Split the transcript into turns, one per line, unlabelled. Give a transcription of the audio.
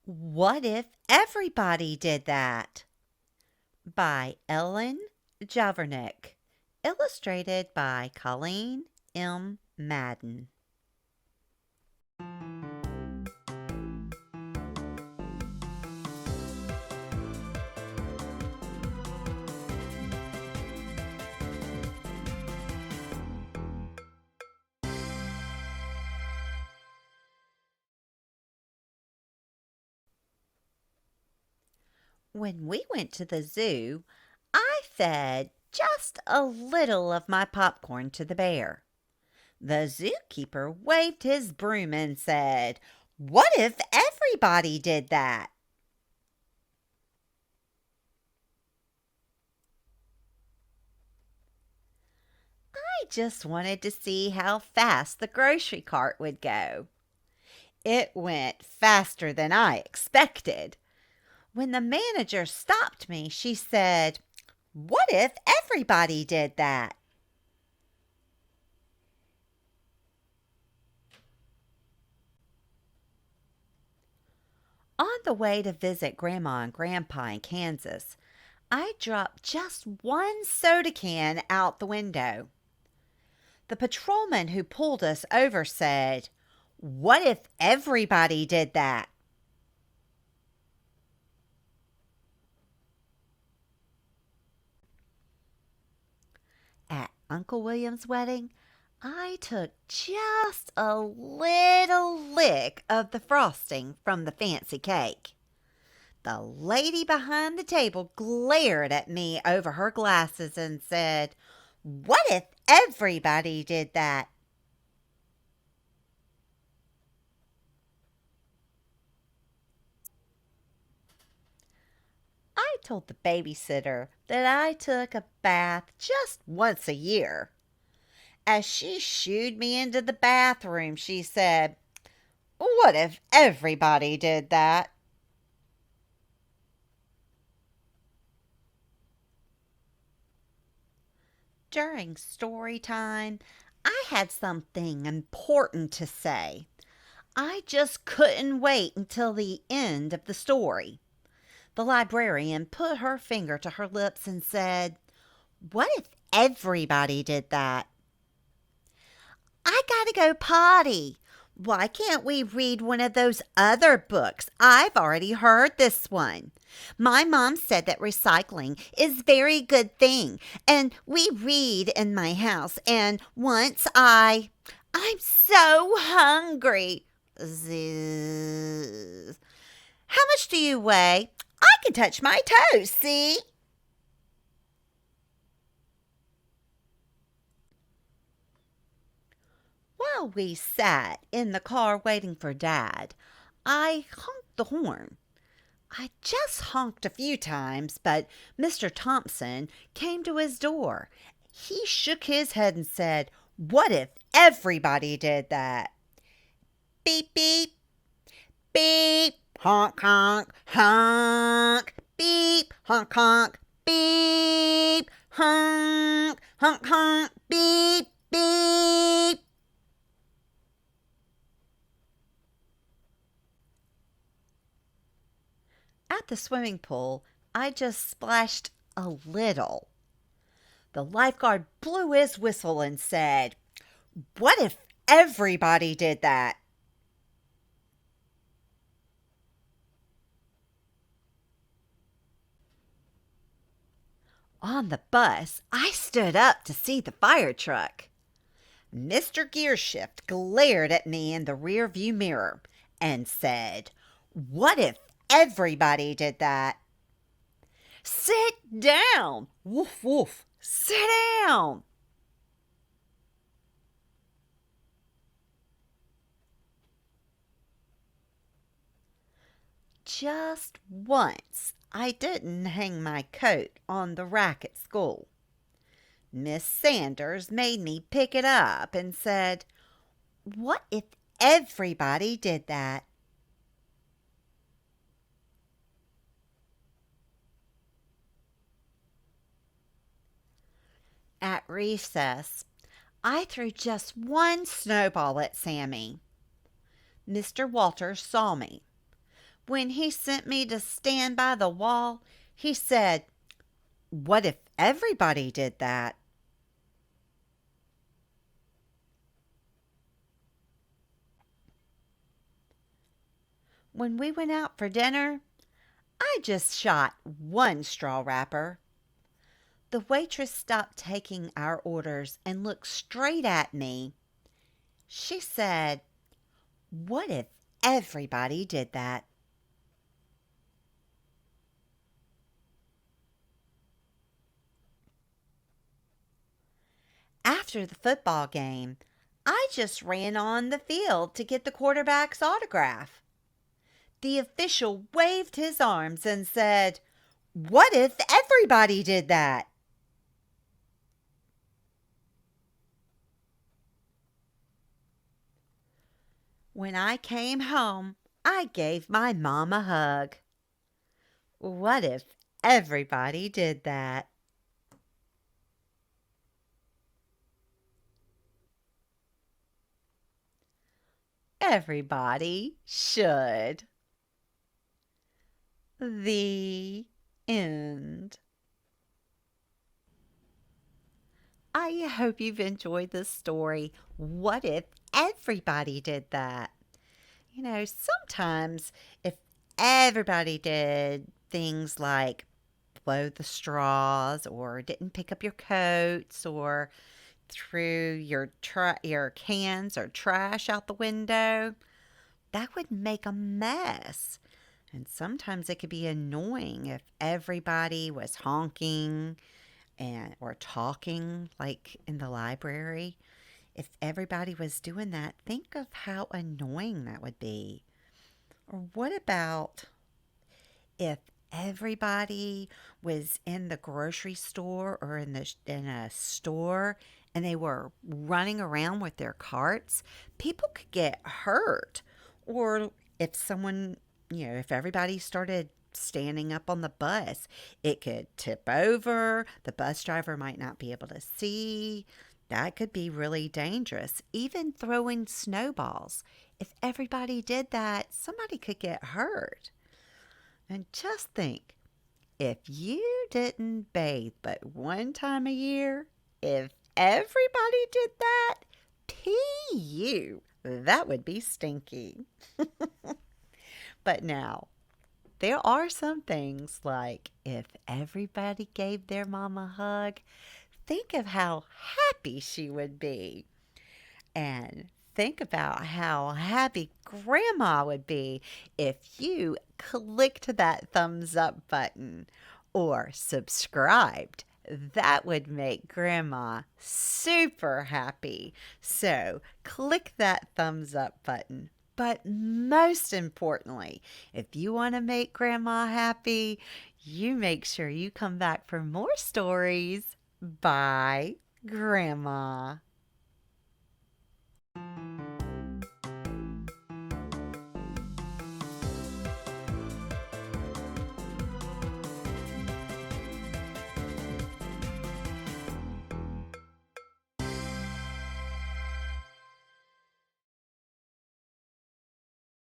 What if everybody did that? By Ellen Javernick. Illustrated by Colleen M. Madden. When we went to the zoo, I fed just a little of my popcorn to the bear. The zookeeper waved his broom and said, "What if everybody did that?" I just wanted to see how fast the grocery cart would go. It went faster than I expected. When the manager stopped me, she said, "What if everybody did that?" On the way to visit Grandma and Grandpa in Kansas, I dropped just one soda can out the window. The patrolman who pulled us over said, "What if everybody did that?" At Uncle William's wedding, I took just a little lick of the frosting from the fancy cake. The lady behind the table glared at me over her glasses and said, "What if everybody did that?" I told the babysitter that I took a bath just once a year. As she shooed me into the bathroom, she said, "What if everybody did that?" During story time, I had something important to say. I just couldn't wait until the end of the story. The librarian put her finger to her lips and said, "What if everybody did that?" "I gotta go potty. Why can't we read one of those other books? I've already heard this one. My mom said that recycling is a very good thing, and we read in my house, and I'm so hungry. Zzz. How much do you weigh? I can touch my toes, see?" While we sat in the car waiting for Dad, I honked the horn. I just honked a few times, but Mr. Thompson came to his door. He shook his head and said, "What if everybody did that?" Beep, beep, beep, honk, honk, honk, beep, honk, honk, beep, honk, honk, honk, beep, beep. At the swimming pool, I just splashed a little. The lifeguard blew his whistle and said, "What if everybody did that?" On the bus, I stood up to see the fire truck. Mr. Gearshift glared at me in the rear view mirror and said, "What if everybody did that?" "Sit down! Woof, woof! Sit down!" Just once, I didn't hang my coat on the rack at school. Miss Sanders made me pick it up and said, "What if everybody did that?" At recess, I threw just one snowball at Sammy. Mr. Walters saw me. When he sent me to stand by the wall, he said, "What if everybody did that?" When we went out for dinner, I just shot one straw wrapper. The waitress stopped taking our orders and looked straight at me. She said, "What if everybody did that?" After the football game, I just ran on the field to get the quarterback's autograph. The official waved his arms and said, "What if everybody did that?" When I came home, I gave my mom a hug. What if everybody did that? Everybody should. The end. I hope you've enjoyed this story. What if everybody did that? Sometimes if everybody did things like blow the straws or didn't pick up your coats or threw your cans or trash out the window, that would make a mess. And sometimes it could be annoying if everybody was honking and or talking like in the library. If everybody was doing that, think of how annoying that would be. Or what about if everybody was in the grocery store or in a store and they were running around with their carts? People could get hurt. Or if if everybody started standing up on the bus, it could tip over. The bus driver might not be able to see. That could be really dangerous. Even throwing snowballs. If everybody did that, somebody could get hurt. And just think, if you didn't bathe but one time a year, if everybody did that, PU, that would be stinky. But now, there are some things like if everybody gave their mom a hug, think of how happy she would be. And think about how happy Grandma would be if you clicked that thumbs up button or subscribed. That would make Grandma super happy. So click that thumbs up button. But most importantly, if you want to make Grandma happy, you make sure you come back for more stories by Grandma.